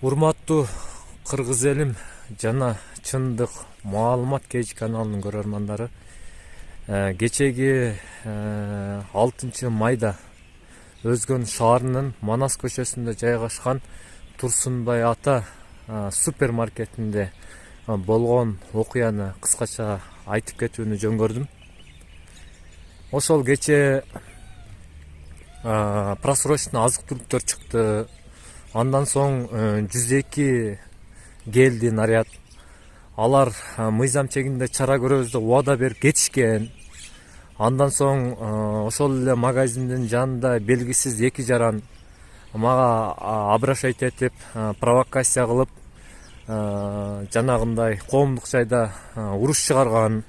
Урматтуу кыргыз элим жана чындык маалымат кеч каналынын көрөрмандары, кечеги 6 майда Өзгөн шаарынын Манас көчөсүндө жайгашкан Турсунбай ата супермаркетинде болгон окуяны кыскача айтып кетүүнү жөн көрдүм. Ошол кече просрочный азык-түлүктөр чыкты. Андан соң 102 келди наряд. Алар мыйзам чегинде чара көрөбүз деп убада берип кетишкен. Андан соң ошол эле магазиндин жанында белгисиз 2 жаран мага обращать этип, провокация кылып, жанагындай коомдук жайда уруш чыгарган.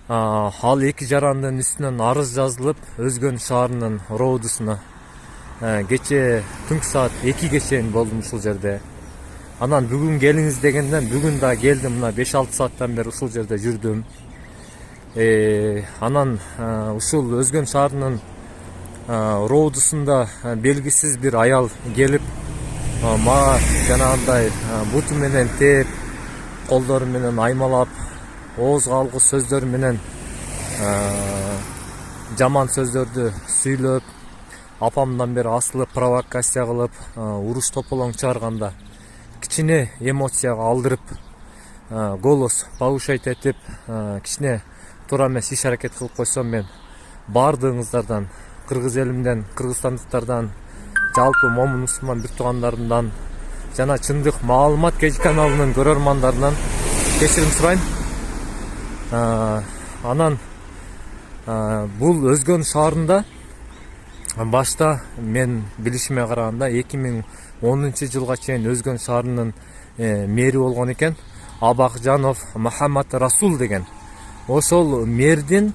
Ал 2 жарандын үстүнөн арыз жазылып, Өзгөн шаарынын роудусуна кече түнкү саат 2 чейин болдум ушул жерде. Анан бүгүн келиңиз дегенден бүгүн да келдим, мына 5-6 сааттан бери ушул жерде жүрдүм. Анан ушул Өзгөн шаарынын роудусунда белгисиз бир аял келип, мага жанагындай буту менен тээп, колдору менен аймалап, ооз калгыс сөздөр менен жаман сөздөрдү сүйлөп, апамдан бери асылып, провокация кылып, уруш тополоң чыгарганда кичине эмоцияга алдырып, голос повышать этип, кичине туура эмес иш аракет кылып койсом, мен баардыгыңыздардан, кыргыз элимден, кыргызстандыктардан, жалпы момун мусулман бир туугандарымдан жана чындык маалымат кеч каналынын көрөрмандарынан кечирим сурайм. Анан бул Өзгөн шаарында башта мен билишиме караганда 2010 жылга чейин Өзгөн шаарынын мэри болгон экен, Абакжанов Мухаммад Расул деген. Ошол мэрдин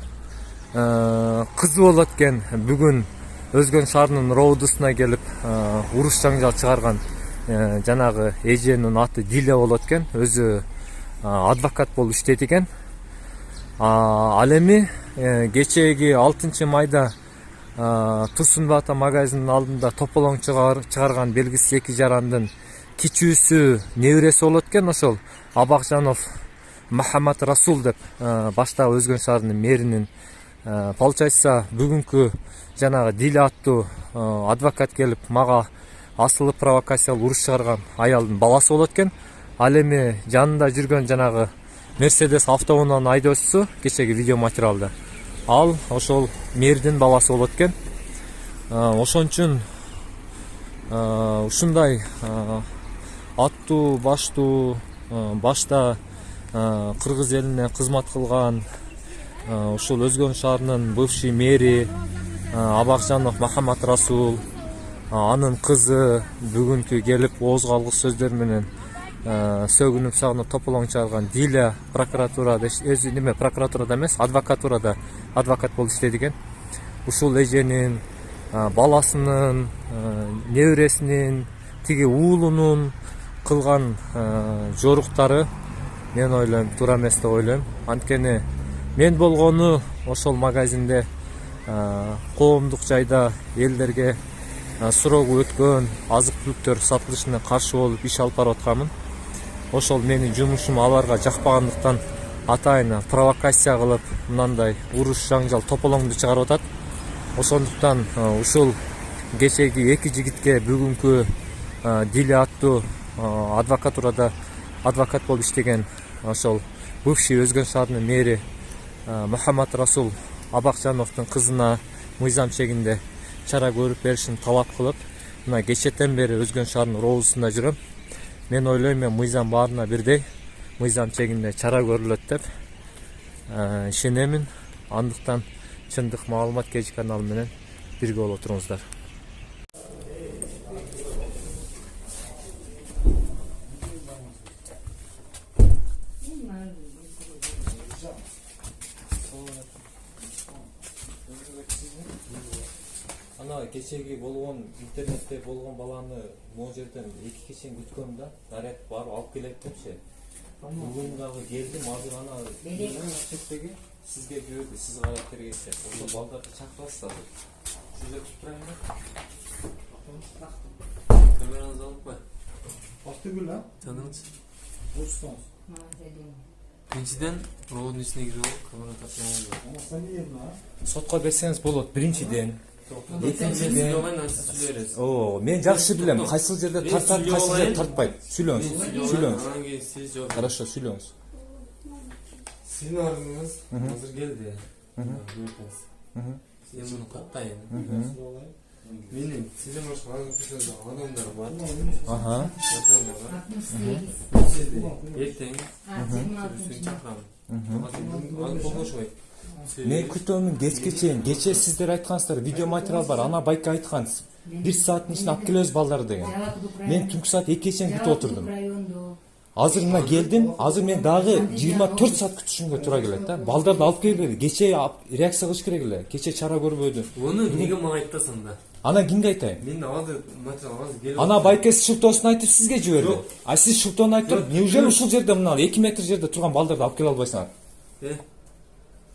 кызы болот экен. Бүгүн Өзгөн шаарынын роудусуна келип уруш жаңжал чыгарган жанагы эженин аты Диле болот экен. Өзү адвокат болуп иштейт экен. Ал эми кечеги 6 майда Турсунбай ата магазининин алдында тополоң чыгарган белгисиз 2 жарандын кичүүсү небереси болот экен. Ошол Абакжанов Мухаммад Расул деп башта Өзгөн шаарынын мэринин. Получается, бүгүнкү жанагы Диле аттуу адвокат келип мага асылып провокациялык уруш чыгарган аялдын баласы болот экен. Ал эми жанында жүргөн жанагы Мерседес автоунаанын айдоочусу кечеги видео материалда ал ошол мэрдин баласы болот экен. Ошон үчүн ушундай аттуу баштуу башта кыргыз элине кызмат кылган ушул Өзгөн шаарынын бывший мэри Абакжанов Мухаммад Расул, анын кызы бүгүнкү келип ооз калгыс сөздөр менен сөгүнүп сагынып тополоң чыгарган Диле прокуратурада өзү неме прокуратурада эмес, адвокатурада адвокат болуп иштейт экен. Ушул эженин баласынын небересинин тиги уулунун кылган жоруктары мен ойлойм туура эмес деп ойлойм. Анткени мен болгону ошол магазинде коомдук жайда элдерге сурогу өткөн азык-түлүктөр сатылышына каршы болуп иш алып барып атканмын. Ошол менин жумушум аларга жакпагандыктан атайын провокация кылып, мындай уруш жаңжал тополоңду чыгарып атат. Ошондуктан ушул кечеги 2 жигитке бүгүнкү Диле аттуу адвокатурада адвокат болуп иштеген ошол бывший Өзгөн шаарынын мэри Мухаммад Расул Абакжановдун кызына мыйзам чегинде чара көрүп беришин талап кылып, мына кечетен бери Өзгөн шаарынын роудусунда жүрөм. Мен ойлойм, мен мыйзам баарына бирдей, мыйзам чегинде чара көрүлөт деп ишенемин. Андыктан чындык маалымат кеч каналы менен бирге боло туруңуздар. Ана кечеги болгон интернетте болгон баланы могу жерден 2 чейин күткөм да, наряд барып алып келет депчи. Бүгүн дагы келдим, азыр ана чектеги сизге жиберди, сиз карап бергенсиз. Ошол балдарды чакырасыз азыр. Сизге туруп турайынбы? Камераңызды алып кой. Ақтөбе ла? Tanınız. Бурстансыз. Биринчиден, проводдун ичине кирип алып, камера тартып алды. Ама сен не ла? Сотко берсеңиз болот. Биринчиден. Экинчиден. Сүйлөбөйсүз. О, мен жакшы билем. Кайсыл жерде тартат, кайсыл жерде тартпайт. Сүйлөңүз. Сүйлөңүз. Анан кийин сиз жооп. Хорошо, сүйлөңүз. Сиздин ордуңуз азыр келди. Буйрукыңыз. Мен муну каттайын. Менин сизден башка адамдар бар. Аха. Эртең чакырам. Ал болбошпойт. Мен күтөмүн кечке чейин. Кече сиздер айткансыздар, видео материал бар. Ана байка айткан. 1 сааттын ичинде алып келебиз балдарды деген. Мен түнкү саат 2 чейин күтүп отурдум. Азыр мына келдим. Азыр мен дагы 24 саат күтүшүмгө туура келет да. Балдарды алып келбеди. Кече реакция кылыш керек эле. Кече чара көрбөдү. Уну эмнеге мага айтасың да? Ана кимге айтайын? Мен азыр материал азыр келип. Ана байкес шылтоосун айтып сизге жиберди. А сиз шылтоону айтып, неужели ушул жерде мына 2 метр жерде турган балдарды алып келе албайсыңар?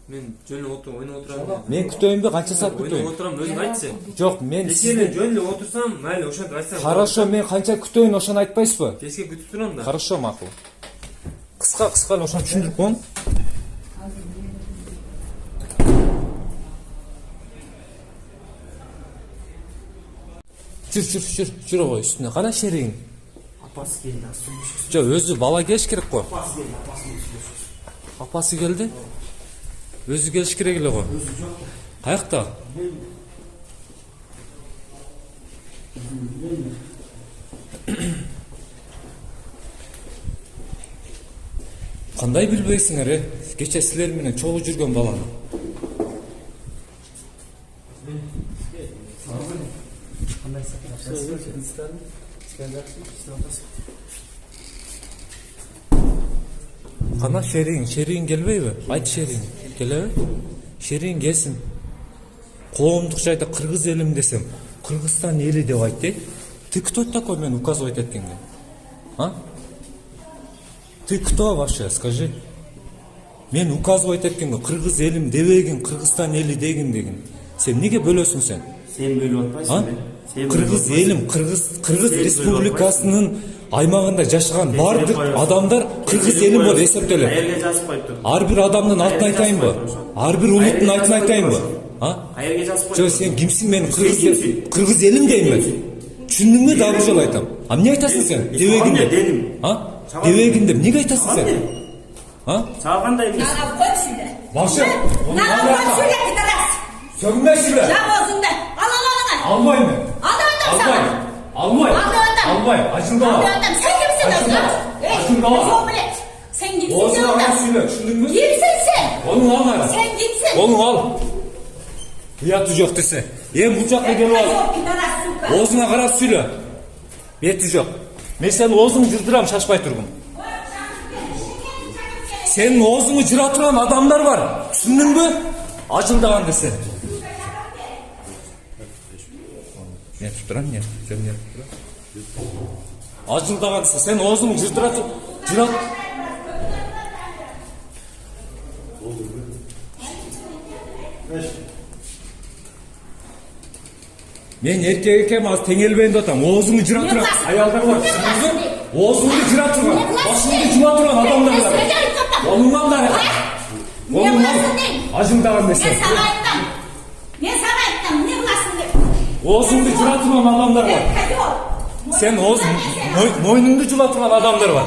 Мен жөн отуруп ойноп отурам. Мен күтөйүнбү, канча саат Ойноп күтөйүн? отурам, өзүң айтсың. Жок, мен Кече сизди жөн эле отурсам, майли ошентип айтсаң. Хорошо, мен канча күтөйүн, ошону айтпайсызбы? Кечке күтүп турам да. Хорошо, макул. Кыска эле ошону түшүндүрүп коеюн. Жүр ой үстүнө. Кара шеригиң. Апасы келди, сумуш. Жо, өзү бала келиш керек го. Апасы келди, Апасы келди. Өзү келиш керек эле го. Каякта? Кандай билбейсиңер, Кече силер менен чогуу жүргөн баланы. Кана шеригиң келбейби? Айт шеригиң. Келеби? Шеригиң келсин. Коомдук жайда кыргыз элим десем, Кыргызстан эли деп айт де. Ты кто такой мен указывать эткенге? А? Ты кто вообще, скажи? Мен указывать эткенге кыргыз элим дебегин, Кыргызстан эли деген. Сен эмнеге бөлөсүң сен? Сен бөлүп атпайсың. Кыргыз элим, Кыргыз республикасынын аймагында жашаган бардык адамдар кыргыз элим болуп эсептелет. Каерге жазып коюптур. Ар бир адамдын атын айтайынбы? Ар бир улуттун атын айтайынбы? Каерге жазып Жо, сен кимсиң? Мен кыргыз элим деймин. Түшүндүңбү? Дагы жолу айтам. А эмне айтасың сен? Дебегин деп. Дебегин деп эмнеге айтасың сен? Сага кандай эмес? Башы. Сөгмөсүлө. Албайм мен. Албай. Ажындала. Sen kimsin? Oğuzuna ara söyle. Düşündün mü? Kimsin sen? Onu al ara. Sen kimsin? Onu al. Biyatı yok dese. Bu çakla gel al. Oğuzuna qarap söyle. Biyatı yok. Men sen oğuzunu cırdıram, şaşpay turgum. Senin oğuzunu cıra turan adamlar var. Düşündün mü? Acıldagan dese. Ne tuturan ne? Sen ne tuturan? Acıldagan dese. Sen oğuzunu cırdıra tut. Cıra. Men erkek ekem az tengелбейин деп атам. Оозуңду жыра турган аялдар бар. Оозуңду жыра турган, башыңды жуа турган адамдар бар. Онуңан да. Онуңан ажымдаган нерсе. Мен сага айттым, эмне кыласың деп. Оозуңду жыра турган адамдар бар. Сен ооз мойнуңду жуа турган адамдар бар.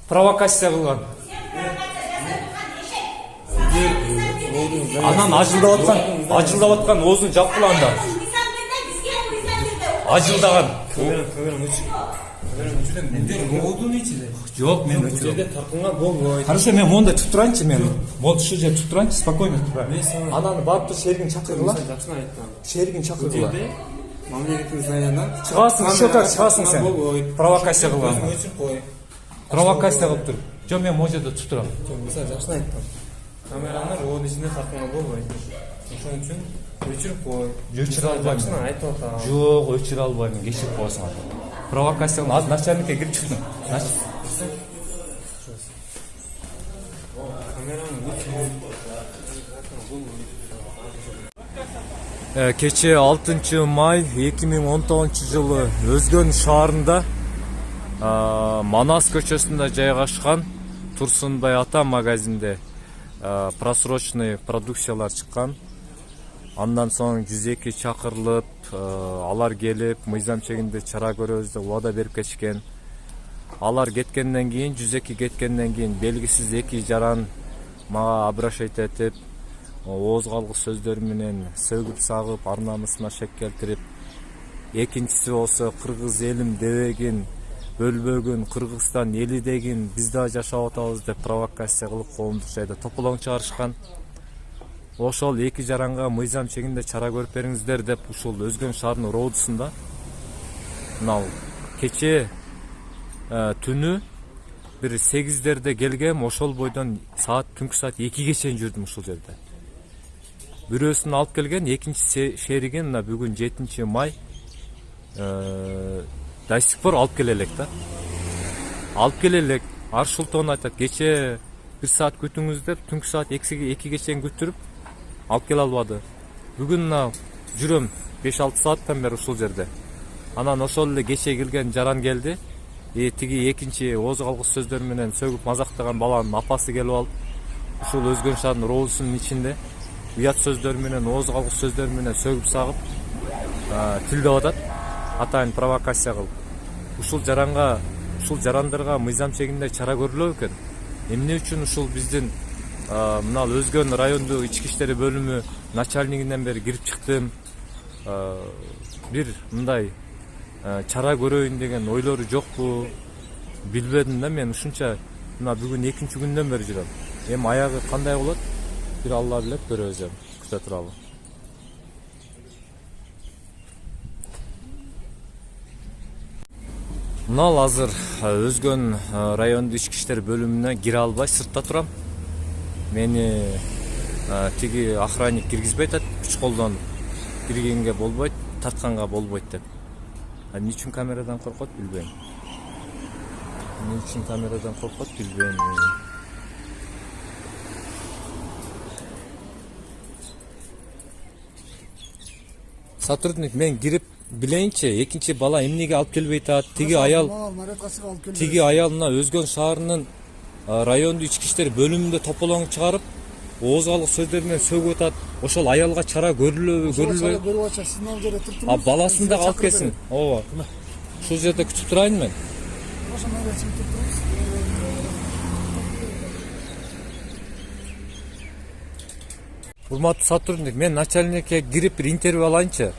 Провокация кылган. Анан ажылдап аткан оозун жапкыланда. Ажылдаган. Жок, мен өчүрөм. Хорошо, мен монда туруп турайынчы, мен. Болду, ушул жерде туруп турайынчы, спокойно турайын. Анан барып тур шеригин чакыргыла. Шеригин чакыргыла. Мамлекетиңиздин айынан Чыгасың, шока чыгасың сен. Провокация кылган. Провокация кылып тур. Жок, мен могул жерде туруп турам. Мисалы жакшы айттым. Камераны роот ичинде тартканга болбойт. Ошон үчүн өчүрүп кой. Өчүрө албайм. Айтып атам. Жок, өчүрө албайм, кечирип коесуң. Провокацияны аз начальникке кирип чыктым. Камераны Кече 6 май 2019 жылы Өзгөн шаарында Манас көчөсүндө жайгашкан Турсунбай ата магазинде просрочный продукциялар чыккан. Андан соң 102 чакырылып, алар келип, мыйзам чегинде чара көрөбүз деп убада берип кетишкен. Алар кеткенден кийин, 102 кеткенден кийин белгисиз эки жаран мага обращать этип, ооз калгыс сөздөр менен сөгүп сагып, ар намысына шек келтирип, экинчиси болсо кыргыз элим дебегин, бөлбөгүн, Кыргызстан эли дегин, биз да жашап атабыз деп провокация кылып, коомдук жайда тополоң чыгарышкан. Ошол эки жаранга мыйзам чегинде чара көрүп бериңиздер деп ушул Өзгөн шаарынын роодусунда мына кече түнү бир 8-дерде келгем. Ошол бойдон түнкү саат 2ге чейин жүрдүм ушул жерде. Бирөөсүн алып келген, экинчи шеригин мына бүгүн 7 май до сих пор алып келе элек да. Алып келе элек. Аршултон айтат, кече 1 саат күтүңүз деп, түнкү саат 2ге чейин күттүрүп алып келе албады. Бүгүн мына жүрөм 5-6 сааттан бери ушул жерде. Анан ошол эле кече келген жаран келди. Тиги экинчи ооз калгыс сөздөр менен сөгүп мазактаган баланын апасы келип алып, ушул Өзгөн шаарынын роодусунун ичинде уят сөздөр менен, ооз калгыс сөздөр менен сөгүп сагып тилдеп атат. Атайын провокация кылып. Ушул жарандарга мыйзам чегинде чара көрүлөт экен. Эмне үчүн ушул биздин мына Өзгөн райондуу ички иштери бөлүмү начальнигинен бери кирип чыктым. Бир мындай чара көрөйүн деген ойлору жокпу, билбедим да. Мен ушунча мына бүгүн экинчи күндөн бери жүрөм. Эми аягы кандай болот? Бир Алла билет, көрөбүз эми. Күтө туралы. Мына азыр Өзгөн райондуу ички иштер бөлүмүнө кире албай сыртта турам. Мени тиги охранник киргизбей атат, күч колдонуп. Киргенге болбойт, тартканга болбойт деп. Эмне үчүн камерадан коркот, билбейм. Сотрудник, мен кирип билейинчи, экинчи бала эмнеге алып келбей атат? Тиги аял мына Өзгөн шаарынын райондуу ички иштер бөлүмүндө тополоң чыгарып, ооз калгыс сөздөр менен сөгүп атат. Ошол аялга чара көрүлбөйбү? Баласын да алып келсин. Ооба. Ушул жерде күтүп турайын мен. Урматтуу сотрудник, мен начальникке кирип бир интервью алайынчы.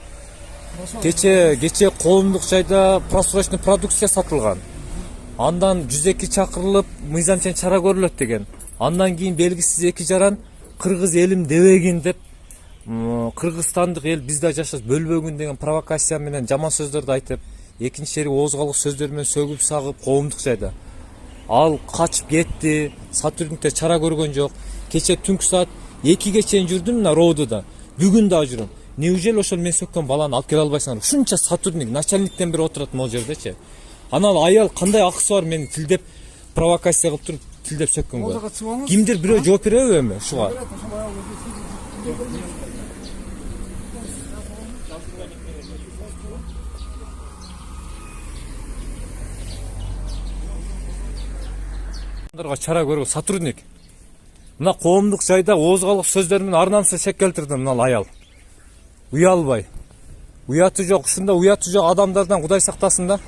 Кече коомдук жайда просрочный продукция сатылган. Андан 102 чакырылып, мыйзам чегинде чара көрүлөт деген. Андан кийин белгисиз эки жаран кыргыз элим дебегин деп, кыргызстандык эл биз да жашабыз бөлбөгүн деген провокация менен жаман сөздөрдү айтып, экинчи ооз калгыс сөздөр менен сөгүп сагып коомдук жайда. Ал качып кетти, сотрудниктер чара көргөн жок. Кече түнкү саат 2ге чейин жүрдүм мына роодуда. Бүгүн да жүрөм. Неужели ошол мен сөккөн баланы алып келе албайсыңар? Ушунча сотрудник, начальниктен бери отурат могул жердечи. Анан аял кандай акысы бар мени тилдеп провокация кылып туруп тилдеп сөккөнгө? Кимдир бирөө жооп береби эми ушуга? Чара көргөн сотрудник. Мына коомдук жайда ооз калгыс сөздөр менен ар намысына шек келтирди мына аял. Уялбай. Уяты жок, ушунда уяты жок адамдардан Кудай сактасын да.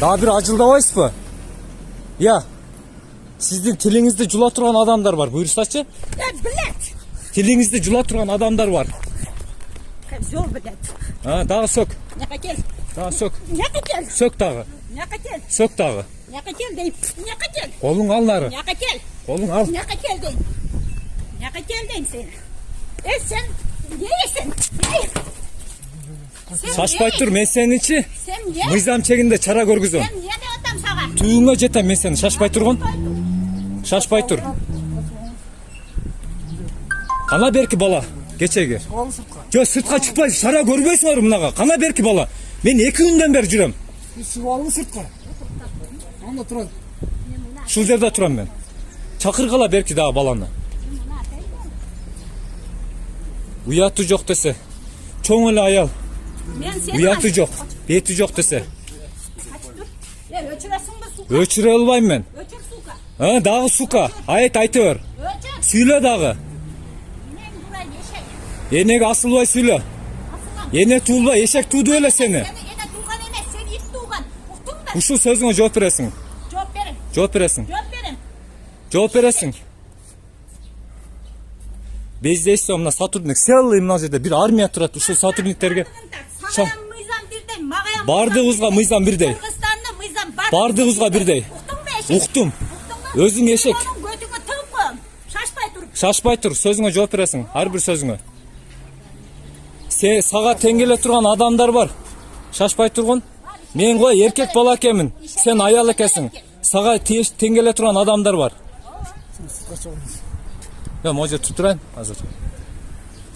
Дагы бир ажылдабайсызбы? Я. Сиздин тилиңизди жула турган адамдар бар, буйрсачы? Билет. Тилиңизди жула турган адамдар бар. Жол билет. Дагы сөк. Няка кел. Дагы сөк. Няка кел. Сөк дагы. Няка кел. Сөк дагы. Няка кел дейм. Няка кел. Колуң ал нары. Няка кел. Колуң ал. Няка кел дейм. Няка кел дейм сени. Сен нейсиң? Шашпай тур, мен сеничи. Сен не? Мыйзам чегинде чара көргүзөм. Сен не деп атам сага? Түйүңө жетем мен сени, шашпай тургун. Шашпай тур. Кана берки бала, кечеги. Жо сыртка чыкпай, чара көрбөйсүңөр мынага. Кана берки бала. Мен 2 күндөн бери жүрөм. Сыгалы сыртка. Анда турат. Ушул жерде турам мен. Чакыргала берки дагы баланы. Уяты жоқ десе. Чоң эле аял. Men seni Уяты жоқ, бети жоқ десе. Öçüresin mi suka? Өчүрө албайм мен. Öçür suka. Дагы сука. Айта бер. Öçür. Сүйлө дагы. Men buraya yeşek. Энеге асылбай сүйлө. Asılan. Эне туулбай, эшек тууду эле сени. Seni yine tuğan emez. Seni it tuğan. Uktun mu? Ушул сөзүңө жооп бересиң. Cevap verin. Жооп бересиң. Cevap verin. Жооп бересиң. Бездейсиз мына сотрудник целый мына жерде бир армия турат. Ушул сотрудниктерге Sana mıyzam birden. Mağaya бардыгыбызга мыйзам бирдей. Kırgızistan'da mıyzam var. Бардыгыбызга бирдей. Uktun mu eşek? Уктум. Uktun mu? Өзүң эшек. Onun götüne tığıp koyun. Şaşpay durup. Шашпай тур, сөзүңө жооп бересиң. Ар бир сөзүңө. Сага тең келе турган адамдар бар. Шашпай тургун. Мен кой эркек бала экенмин. Сен аял экенсиң. Сага тең келе турган адамдар бар. Сыртқа шығыңыз. Може турайын азыр.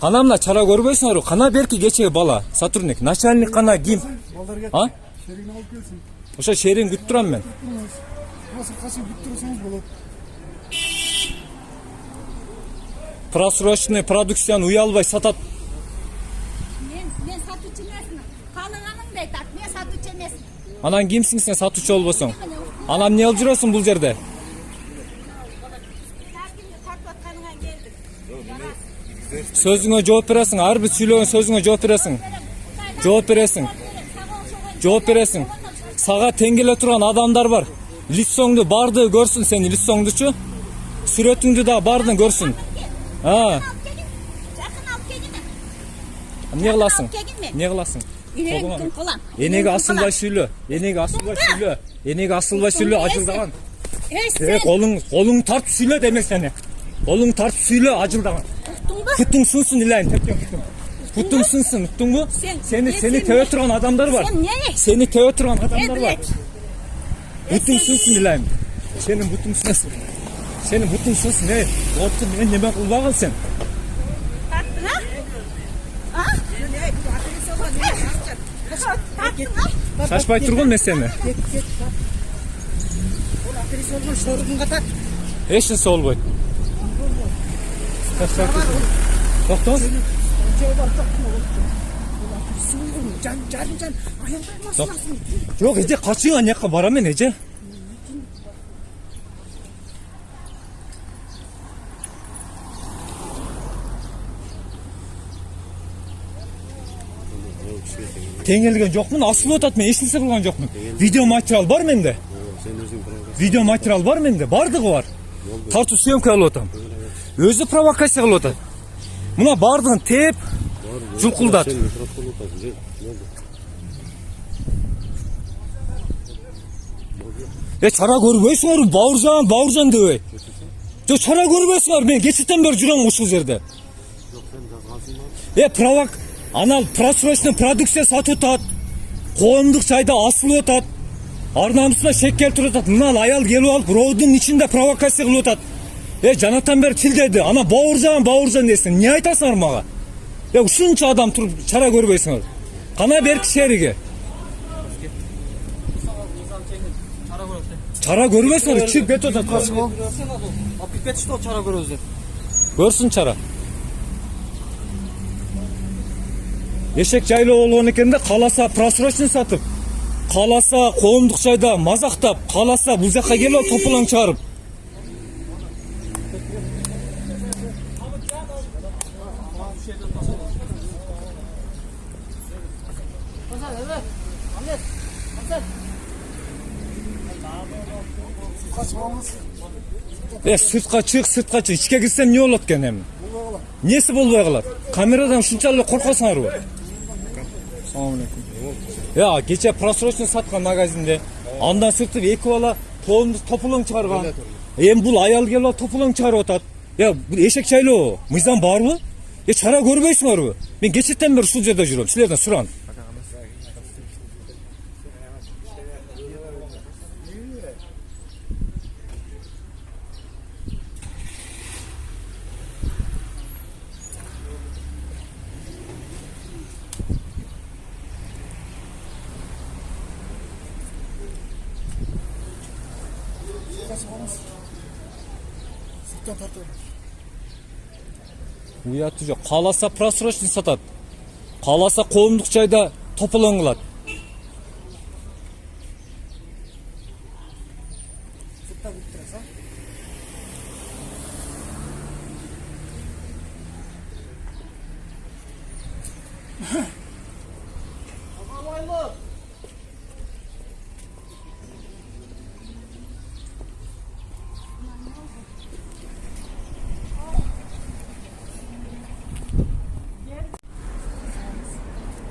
Кана мына чара көрбөйсүңөр? Кана берки кечеги бала, сотрудник, начальник кана ким? Балдар кет. А? Шеригini алып келсин. Ошо шерин күтүп турам мен. Сыртқа шығып күтіп тұрсаңыз болады. Просроченный продукцияны уялбай сатат. Men satıcı nesin? Kanıganın da etat. Men satıcı nesin? Анан кимсиң сен сатуучу болбосоң? Анан эмне кылып жүрөсүң бул жерде? Takimde takla kanıgan geldik. Сөзүңө жооп бересиң, ар бир сүйлөгөн сөзүңө жооп бересиң. Жооп бересиң. Жооп бересиң. Сага тең келе турган адамдар бар. Лицоңду барды көрсүн сени, лицоңдучу. Сүрөтүңдү да бардын көрсүн. Yakın alıp gelin. Эмне кыласың? Эмне кыласың? İneğin kim kılan? Энеге асылбай сүйлө. Энеге асылбай сүйлө. Энеге асылбай сүйлө ажылдаган. Колуң тартып сүйлө деме сени. Колуң тартып сүйлө ажылдаган. Кутуң сынсын илайын, тепкен кутуң. Кутуң сынсын, уктуңбу? Сени тебе турган адамдар бар. Сени тебе турган адамдар бар. Бутуң сынсын илайын. Сенин бутуң сынсын. Сенин бутуң сынсын. Отту мен неме кылбаган сен? Taktın ha? Ha? Taktın ha? Шашпай тургун мен сени. Эчнесе болбойт. Токтоң. Жок, эже качың ана жака барам мен эже. Тең келген жокмун, асылып атат, мен эч нерсе кылган жокмун. Видео материал бар менде. Видео материал бар менде, бардыгы бар. Тартуу съемка алып атам. Өзү провокация кылып атат. Мына бардыгын теп, жулкулдат. Чара көрбөйсүңөр, бауыржан дебей. Жок, чара көрбөйсүңөр, мен кечтен бери жүрөм ушул жерде. Анал просрочный продукция сатып атат. Коомдук жайда асылып атат. Арнамызда шек келтирип атат. Мына аял келип алып, роудун ичинде провокация кылып атат. Жанатан бери тилдеди. Ана бауыржан десин. Не айтасыңар мага? Ушунча адам туруп чара көрбөйсүңөр. Кана берки шериге. Чара көрбөйсүңөр, чыгып кетип атат. Алып кетишти чара көрөбүз деп. Көрсүн чара. Эшек жайлоо болгон экен да, кааласа просрочный сатып, кааласа коомдук жайда мазактап, кааласа бул жака келип топулаң чыгарып. Сыртка чык, ичке кирсем эмне болот экен эми? Несі болбой калат? Камерадан ушунчалык коркосуңарбы? Салам алейкум. Кече просрочный саткан магазинде. Андан сыртып эки бала топулоң чыгарган. Эми бул аял келип топулоң чыгарып атат. Бул эшек жайлоо, мыйзам барбы? Чара көрбөйсүңөрбү? Мен кечтен бери ушул жерде жүрөм. Силерден суран. Сырттан тартып. Уяты жок. Кааласа просрочный сатат. Кааласа коомдук жайда тополоң кылат. Сыртта күтүп турасың.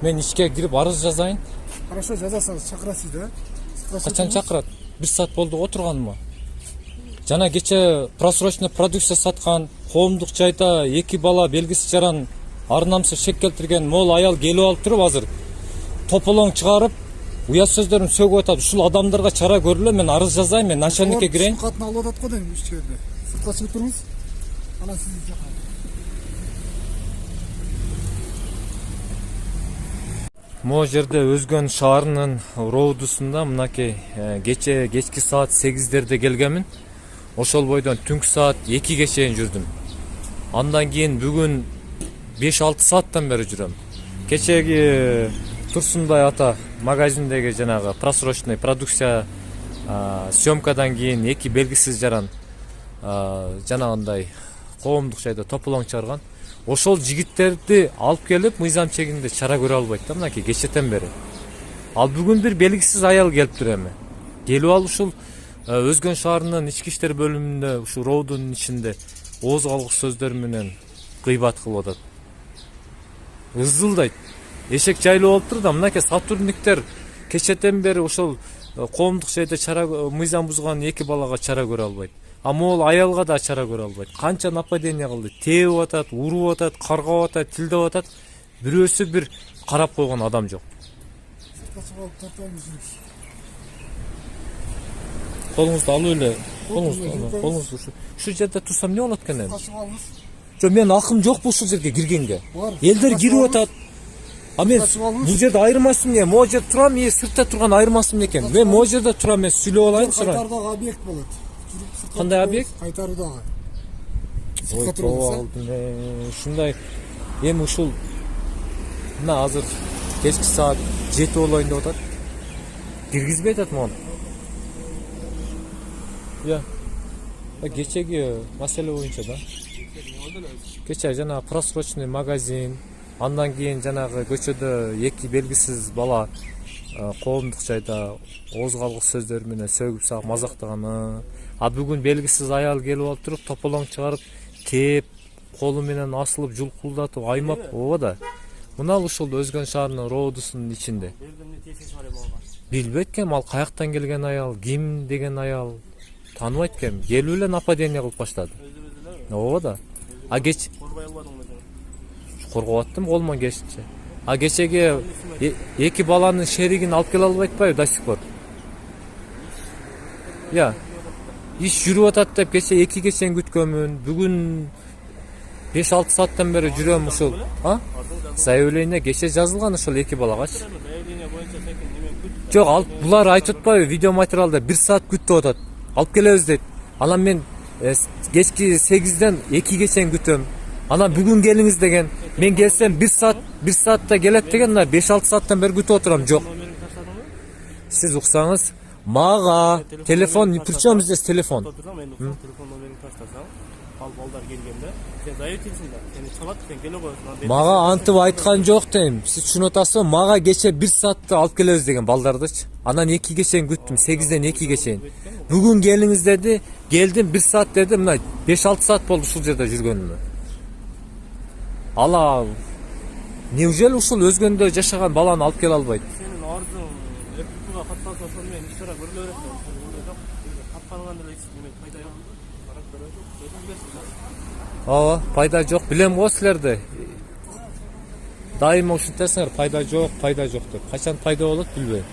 Мен ишке кирип арыз жазайын. Хорошо, жазасаңыз чакырасыз да. Качан чакырат? 1 саат болду отурганымга. Жана кече просрочный продукция саткан, коомдук жайда 2 бала белгисиз жаран арнамсыз шек келтирген мол аял келип алып туруп азыр тополоң чыгарып, уят сөздөрүн сөгүп атат. Ушул адамдарга чара көрүлө, мен арыз жазайын, мен начальникке кирейин. Катын алып атат го дейм иш жерде. Сыртка чыгып туруңуз. Анан сиз жака. Могу жерде Өзгөн шаарынын роудусунда мынакей кечки саат 8-дерде келгенмин. Ошол бойдон түнкү саат 2ге чейин жүрдүм. Андан кийин бүгүн 5-6 сааттан бери жүрөм. Кечеги Турсунбай ата магазиндеги жанагы просрочный продукция съемкадан кийин 2 белгисиз жаран жанагындай коомдук жайда тополоң чыгарган. Ошол жигиттерди алып келип мыйзам чегинде чара көрө албайт да мынакей кечетен бери. Ал бүгүн бир белгисиз аял келиптир эми. Келип алып ушул Өзгөн шаарынын ички иштер бөлүмүндө ушул роудунун ичинде ооз калгыч сөздөр менен кыйбат кылып атат. Ызылдайт. Эшек жайлуу болуп тур да мынакей сотрудниктер кечетен бери ошол коомдук жайда чара мыйзам бузган 2 балага чара көрө албайт. А могул аялга да чара көрө албайт. Канча нападение кылды, тееп атат, уруп атат, каргап атат, тилдеп атат. Бирөөсү бир карап койгон адам жок. Сыртка чыгып алып тартаңыз. Колуңузду алып эле, колуңузду ушу жерде турсам эмне болот экен эми? Качып алыңыз. Жок, мен акым жокпу ушул жерге киргенге. Бар. Элдер кирип атат. А мен бул жерде айырмасы эмне? Могу жерде турам, сыртта турган айырмасы эмне экен? Мен могу жерде турам, мен сүйлөп алайын, сурайын. Кайтардагы объект болот. Кандай объект? Кайтардагы. Ой, ушундай эми ушул мына азыр кечки саат 7 болоюн деп атат. Киргизбей атат могу. Я. Кечеги маселе боюнча да. Кече жана просрочный магазин, андан кийин жанагы көчөдө 2 белгисиз бала коомдук жайда ооз калгыч сөздөр менен сөгүп сагып мазактаганы. А бүгүн белгисиз аял келип алып туруп тополоң чыгарып, тээп, колу менен асылып, жулкулдатып, аймап, ооба да. Мына ушул Өзгөн шаарынын роудусунун ичинде. Билбейт экен, ал каяктан келген аял, ким деген аял тааныбайт экен. Келип эле нападение кылып баштады. Ооба да. А коргоп аттым колуман келишинче. А кечеги 2 баланын шеригин алып келе албай атпайбы до сих пор? Я. Иш жүрүп атат деп кече 2ге чейин күткөнмүн. Бүгүн 5-6 сааттан бери жүрөм ушул. Заявление кече жазылган ушул 2 балагачы. Жок, алып булар айтып атпайбы видео материалда 1 саат күттүп атат. Алып келебиз дейт. Анан мен кечки 8ден 2ге чейин күтөм. Анан бүгүн келиңиз деген. Мен келсем 1 саатта келет деген, 5-6 сааттан бери күтүп отурам. Жок. Сиз уксаңыз, мага телефон, причем здесь телефон? Телефон номерин таштасаң, ал балдар келгенде, сен заявительсиң да, сени чалат, сен келе коесуң. Мага антып айткан жок дейм. Сиз түшүнүп атасызбы? Мага кече 1 саатта алып келебиз деген балдардычы. Анан 2ге чейин күттүм, 8ден 2ге чейин. Бүгүн келиңиз деди, келдим 1 саат деди, мына 5-6 саат болду ушул жерде жүргөнүмө. Ала неужели ушул Өзгөндө жашаган баланы алып келе албайт? Сенин арызың РКПга катталса, ошол менен иш-чара көрүлө берет да. Катталганда эле эч пайда жок. Карап көрө жок. Өзүң билесиң да. Ооба, пайда жок. Билем го силерди. Дайыма ушинтесиңер, пайда жок деп. Качан пайда болот билбейм.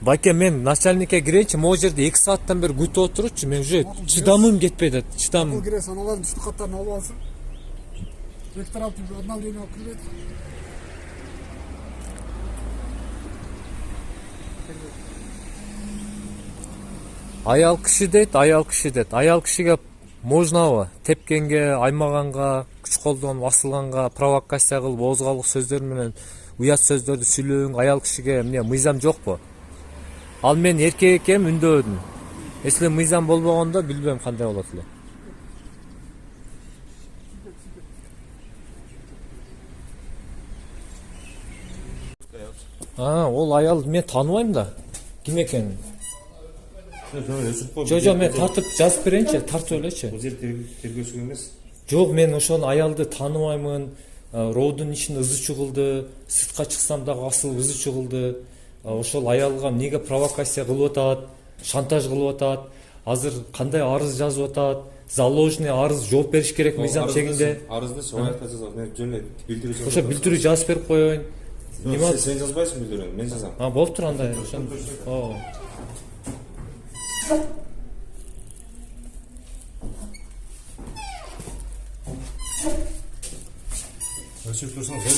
Байке, мен начальникке кирейинчи, могу жерде 2 сааттан бери күтүп отуручу, мен уже чыдамым кетпей атат, чыдамым. Кире саналардын үстү каттарын алып алсын. Ректор алып обновление алып кирет. Аял киши дейт. Аял кишиге можнабы тепкенге, аймаганга, күч колдонуп, асылганга, провокация кылып, оозгалык сөздөр менен уят сөздөрдү сүйлөөгөнгө аял кишиге эмне мыйзам жокпу? Ал мен эркек экенмин, үндөбөдүм. Если мыйзам болбогондо билбейм кандай болот эле. Ол аялды мен тааныбайм да. Ким экенин? Жо, мен тартып жазып берейинчи, тартып элечи. Бул жер тергөөчү эмес. Жок, мен ошону аялды тааныбаймын. Роодун ичинде ызы чыгылды, сыртка чыксам дагы асыл ызы чыгылды. Ошол аялга эмнеге провокация кылып атат, шантаж кылып атат, азыр кандай арыз жазып атат, заложный арыз жооп бериш керек мыйзам чегинде. Арызды оятка жазат. Мен жөн эле билдирүү жазам. Ошо билдирүү жазып берип коеюн. Сен жазбайсың билдирүүнү, мен жазам. Болуптур андай. Өчүп турсаң жөн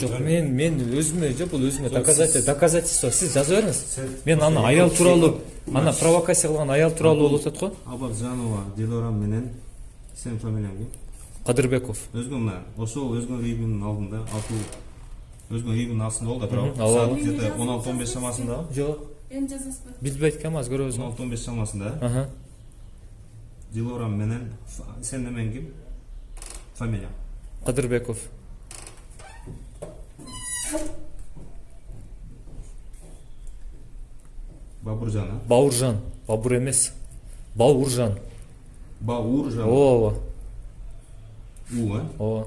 Жок. Мен өзүмө бул өзүмө доказательство. Сиз жаза бериңиз. Мен аны аял тууралуу, ана провокация кылган аял тууралуу болуп атат го. Абакжанова Дилорам менен сен фамилияң ким? Кадырбеков. Өзгөн мына ошол өзгөн рибинин алдында өзгөн рибинин астында болду да. Саат где-то 16-15 чамасында. Жок. Эми жазасызбы? Билбейт экен, азыр көрөбүз. 16-15 чамасында. Дилорам менен сен немен ким? Фамилия. Кадырбеков. Бабуржан. Бауыржан. Бабур эмес. Бауыржан. Бауыржан. Ооба. Ооба.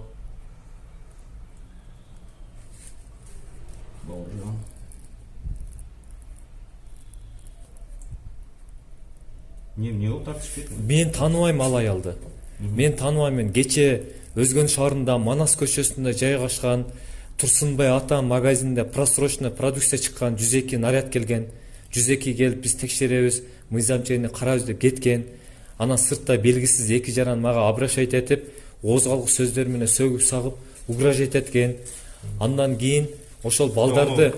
Бауыржан. Не болуп тартышып кеттиң? Мен тааныбайм ал аялды. Мен тааныбайм. Кече Өзгөн шаарында Манас көчөсүндө жайгашкан Турсунбай ата магазинде просрочный продукция чыккан 102 наряд келген. 102 келип биз текшеребиз, мыйзам чегинде карабыз деп кеткен. Анан сыртта белгисиз эки жаран мага обращать этип, оозгалык сөздөр менен сөгүп сагып, угрожать эткен. Андан кийин ошол балдарды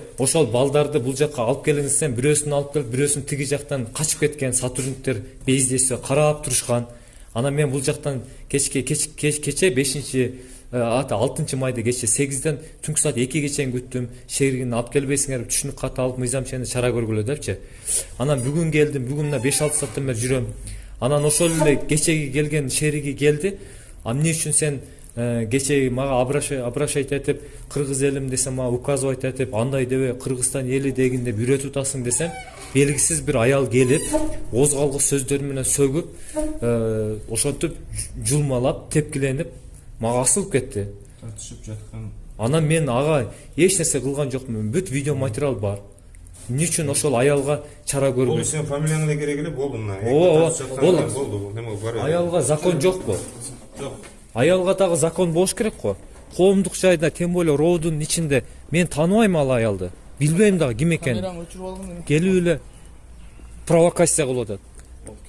бул жакка алып келиңизден бирөөсүн алып келип, бирөөсүн тиги жактан качып кеткен сотрудниктер бейиздесе карап турушкан. Анан мен бул жактан кече 6 майда кече 8ден түнкү саат 2ге чейин күттүм. Шеригин алып келбейсиңер, түшүнүк кат алып мыйзам чегинде чара көргүлө депчи. Анан бүгүн келдим, бүгүн мына 5-6 сааттан бери жүрөм. Анан ошол эле кечеги келген шериги келди. Эмне үчүн сен кечеги мага обращать этип, кыргыз элим десем мага указывать этип, андай дебе Кыргызстан эли дегенде үйрөтүп атасың десем, белгисиз бир аял келип, оозгалык сөздөр менен сөгүп, ошентип жулмалап, тепкиленип, мага асылып кетти. Тартышып жаткан. Анан мен ага эч нерсе кылган жокмун. Бүт видео материал бар. Эмне үчүн ошол аялга чара көрбөйт? Бул сен фамилияң эле керек эле болду мына. Болду. Аялга закон жокпу? Жок. Аялга дагы закон болуш керек го. Коомдук жайда, тем более роодун ичинде мен тааныбайм ал аялды. Билбейм дагы ким экенин. Камераңды өчүрүп алгын. Келип эле провокация кылып атат.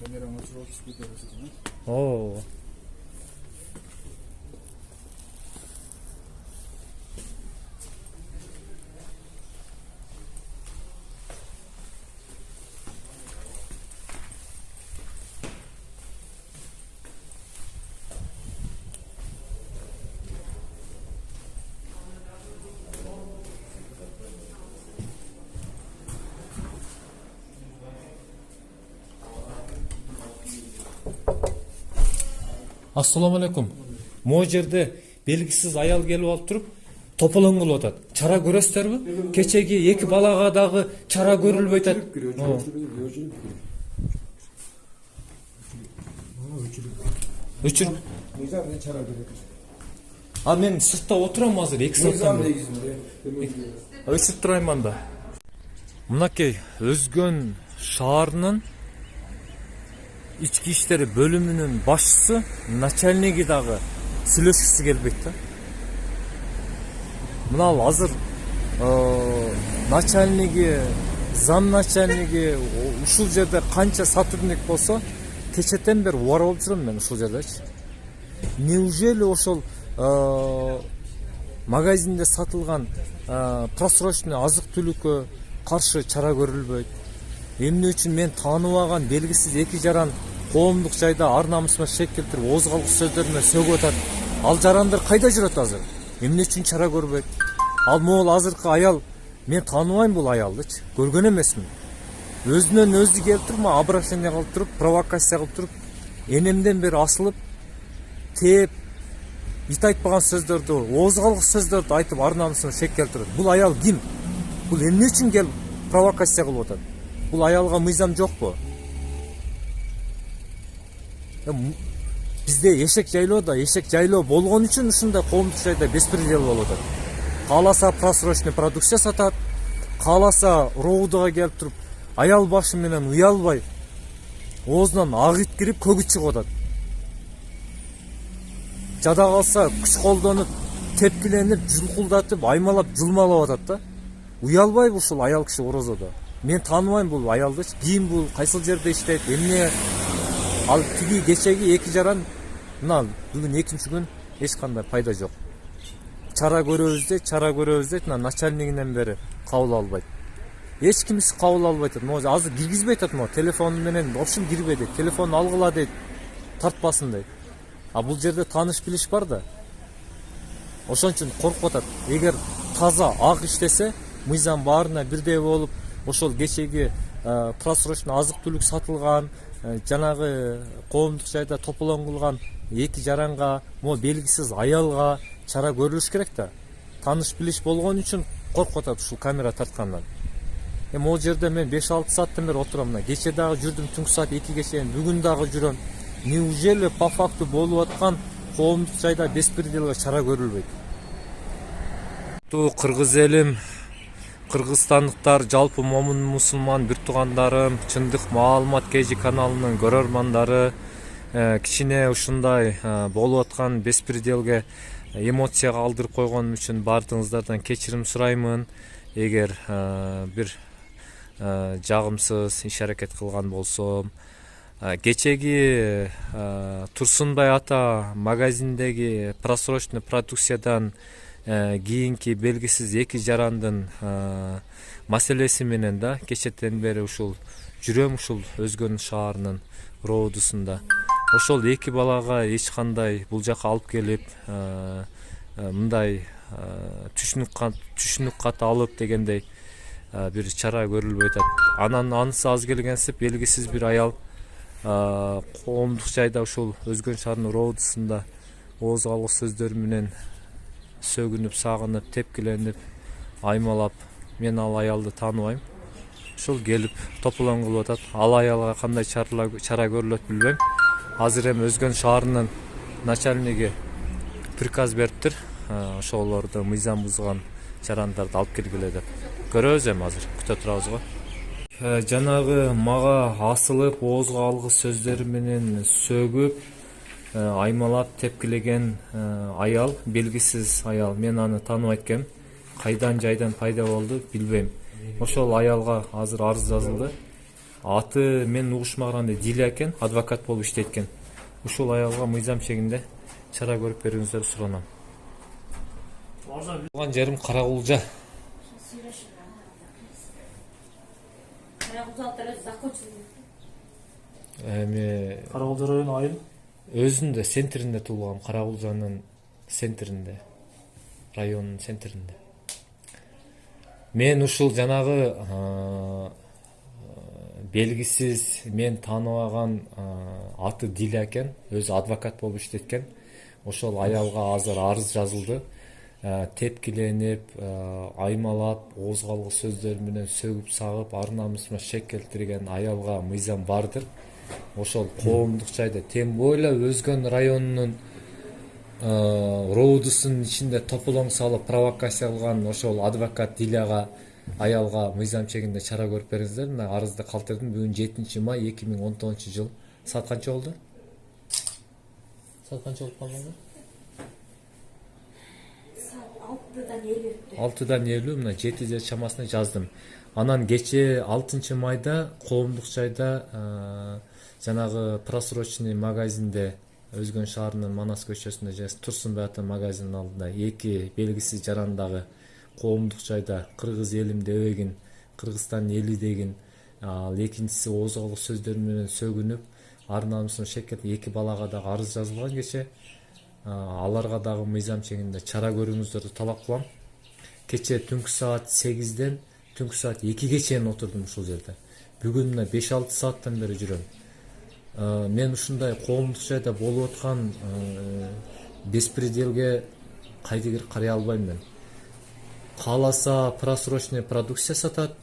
Камераңды өчүрүп алып кетип бересиз. Ассаламу алейкум. Могу жерде белгисиз аял келип алып туруп, тополоң кылып атат. Чара көрөсүздарбы? Кечеги эки балага дагы чара көрүлбөй атат. Өчүрүп. Мыйзам менен чара керек. Мен сыртта отурам азыр 2 сааттан бери. Өчүрүп турайм анда. Мынакей Өзгөн шаарынын ички иштери бөлүмүнүн башчысы, начальниги дагы сүйлөшкүсү келбейт да. Мына азыр начальниги, зам начальниги ушул жерде канча сотрудник болсо, кечетен бери убар болуп жүрөм мен ушул жердечи. Неужели ошол магазинде сатылган просрочный азык түлүккө каршы чара көрүлбөйт? эмне үчүн мен тааныбаган белгисиз эки жаран коомдук жайда ар намысыма шек келтирип ооз калгыс сөздөр менен сөгүп атат. Ал жарандар кайда жүрөт азыр? Эмне үчүн чара көрбөйт? Ал могул азыркы аял, мен тааныбайм бул аялдычы, көргөн эмесмин. Өзүнөн өзү келип туруп, обращение кылып туруп, провокация кылып туруп, энемден бери асылып, тээп, ит айтпаган сөздөрдү, ооз калгыс сөздөрдү айтып ар намысына шек келтирет. Бул аял ким? Бул эмне үчүн келип провокация кылып атат? Бул аялга мыйзам жокпу? Бизде эшек жайлоо болгон үчүн ушундай коомдук жайда беспредел болуп атат. Кааласа просрочный продукция сатат, кааласа роудага келип туруп, аял башы менен уялбай, оозунан ак ит кирип көгү чыгып атат. Жада калса күч колдонуп, тепкиленип, жулкулдатып, аймалап, жулмалап атат да. Уялбайбы ушул аял киши орозодо? Мен тааныбайм бул аялдычы. Кийин бул кайсыл жерде иштейт, эмне? Ал тиги кечеги эки жаран, мына бүгүн экинчи күн эч кандай пайда жок. Чара көрөбүз дейт, мына начальнигинен бери кабыл албайт. Эч кимиси кабыл албайт. Могу азыр киргизбей атат, могу телефону менен общем кирбей дейт. Телефон алгыла дейт. Тартпасын дейт. А бул жерде тааныш билиш бар да. Ошон үчүн коркуп атат. Эгер таза ак иштесе, мыйзам баарына бирдей болуп, ошол кечеги просрочный азык-түлүк сатылган, жанагы коомдук жайда тополоң кылган эки жаранга, могу белгисиз аялга чара көрүлүш керек да. Тааныш билиш болгон үчүн коркуп атат ушул камера тарткандан. Могу жерде мен 5-6 сааттан бери отурам. Мына кече дагы жүрдүм, түнкү саат 2 чейин, бүгүн дагы жүрөм. Неужели по факту болуп аткан коомдук жайда беспределге чара көрүлбөйт? Кыргыз элим, кыргызстандыктар, жалпы момун мусулман бир туугандарым, чындык маалымат KG каналынын көрөрмандары, кичине ушундай болуп аткан беспределге эмоцияга алдырып койгонум үчүн баардыгыңыздардан кечирим сураймын. Эгер бир жагымсыз иш аракет кылган болсом, кечеги Турсунбай ата магазиндеги просрочный продукциядан кийинки белгисиз эки жарандын маселеси менен да кечетен бери ушул жүрөм, ушул Өзгөн шаарынын роудусунда. Ошол эки балага эч кандай бул жака алып келип мындай түшүнүк кат алып дегендей бир чара көрүлбөй атат. Анан анысы аз келгенсип белгисиз бир аял коомдук жайда ушул Өзгөн шаарынын роудусунда ооз калгыс сөздөр менен сөгүнүп, сагынып, тепкиленип, аймалап, мен ал аялды тааныбайм. Ушул келип тополоң кылып атат. Ал аялга кандай чара көрүлөт билбейм. Азыр эми Өзгөн шаарынын начальниги приказ бериптир. Ошолорду мыйзам бузган жарандарды алып келгиле деп. Көрөбүз эми азыр, күтө турабыз го. Жанагы мага асылып, оозго алгыс сөздөрү менен сөгүп, аймалап, тепкилеген аял, белгисиз аял. Мен аны тааныбайт экенмин. Кайдан жайдан пайда болду билбейм. Ошол аялга азыр арыз жазылды. Аты мен угушмаганда Диля экен, адвокат болуп иштейт экен. Ушул аялга мыйзам чегинде чара көрүп берүүңүздөрдү суранам. Туулган жерим Карагулжа. Эми Карагулжа району айыл. Өзүндө центринде туулгам, Карагулжанын центринде, районунун центринде. Мен ушул жанагы белгисиз мен тааныбаган аты Диля экен, өзү адвокат болуп иштейт экен. Ошол аялга азыр арыз жазылды. Тепкиленип, аймалап, ооз калгыс сөздөр менен сөгүп сагып, ар намысына шек келтирген аялга мыйзам бардыр. Ошол коомдук жайда, тем более Өзгөн районунун роудусунун ичинде тополоң салып провокация кылган ошол адвокат Диляга аялга мыйзам чегинде чара көрүп бериңиздер. Мына арызды калтырдым. Бүгүн 7 май 2019 жыл. Саат канча болду? Саат канча болуп калды? 6-дан 50, мына 7 чамасына жаздым. Анан кече 6 майда коомдук жайда жанагы просрочный магазинде Өзгөн шаарынын Манас көчөсүндө же Турсунбай ата магазининин алдында эки белгисиз жарандагы коомдук жайда кыргыз элим дебегин, Кыргызстан эли дегин Ал экинчиси оозгоолук сөздөр менен сөгүнүп ар намысын шекет эки балага дагы арыз жазылган кече. Аларга дагы мыйзам чегинде чара көрүүңүздөрдү талап кылам. Кече түнкү саат 8ден түнкү саат 2ге чейин отурдум ушул жерде. Бүгүн мына 5-6 сааттан бери жүрөм. Мен ушундай коомдук жайда болуп аткан беспределге кайдыгер карай албайм мен. Кааласа просрочный продукция сатат,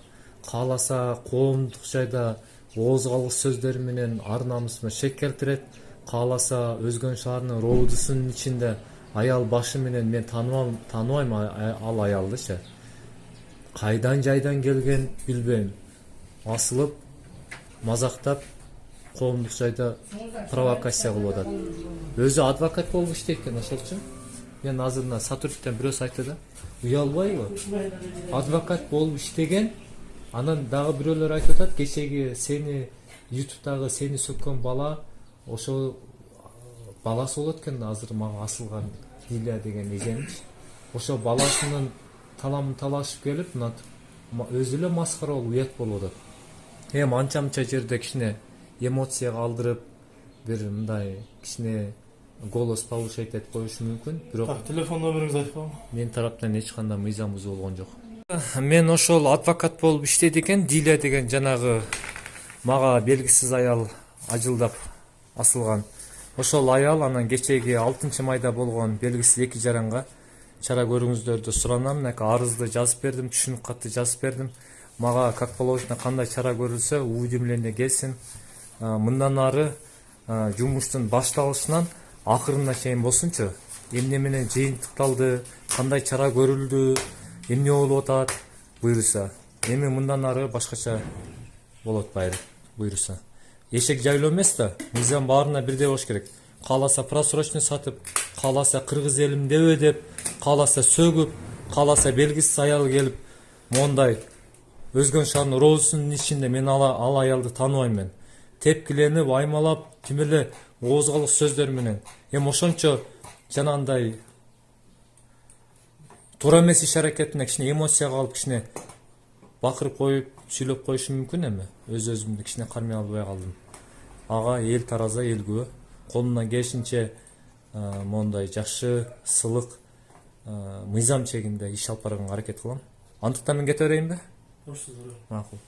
кааласа коомдук жайда оозгалык сөздөр менен ар намысына шек келтирет, кааласа Өзгөн шаарынын роудусунун ичинде аял башы менен мен тааныбайм ал аялдычы. Кайдан жайдан келген билбейм. Асылып, мазактап, коомдук жайда провокация кылып атат. Өзү адвокат болуп иштейт экен ошолчу. Мен азыр мына сотрудниктен бирөөсү айтты да, уялбайбы? Адвокат болуп иштеген, анан дагы бирөөлөр айтып атат, кечеги сени YouTube'дагы сени сөккөн бала ошо баласы болот экен, азыр мага асылган Диля деген эжемич. Ошо баласынын таламын талашып келип, өзү эле маскара болуп уят болуп атат. Анча-мынча жерде кичине эмоцияга алдырып, бир мындай кичине голос повышать этип коюшу мүмкүн. Бирок телефон номериңизди айтып коеюн. Мен тараптан эч кандай мыйзам бузуу болгон жок. Мен ошол адвокат болуп иштейт экен, Диля деген жанагы мага белгисиз аял ажылдап асылган. Ошол аял анан кечеги 6 майда болгон белгисиз 2 жаранга чара көрүүңүздөрдү суранам. Арызды жазып бердим, түшүнүк катты жазып бердим. Мага как положено кандай чара көрүлсө уведомление келсин. Мындан ары жумуштун башталышынан акырына чейин болсунчу. Эмне менен жыйынтыкталды, кандай чара көрүлдү, эмне болуп атат буйруса. Эми мындан ары башкача болот буйруса. Эшек жайлоо эмес да, мыйзам баарына бирдей болуш керек. Кааласа просрочный сатып, кааласа кыргыз элимдеби деп, кааласа сөгүп, кааласа белгисиз аял келип, мондай Өзгөн шаарынын роусунун ичинде мен ал аялды тааныбайм мен. Тепкиленип, аймалап, тим эле оозгалык сөздөр менен. Ошончо жанагындай туура эмес иш аракетине кичине эмоцияга алып, кичине бакырып коюп, сүйлөп коюшу мүмкүн эми. Өз-өзүмдү кичине кармай албай калдым. Ага эл тараза, эл күбө. Колумдан келишинче мондай жакшы, сылык, мыйзам чегинде иш алып барганга аракет кылам. Андыктан мен кете берейинби? Дурусуз. Макул.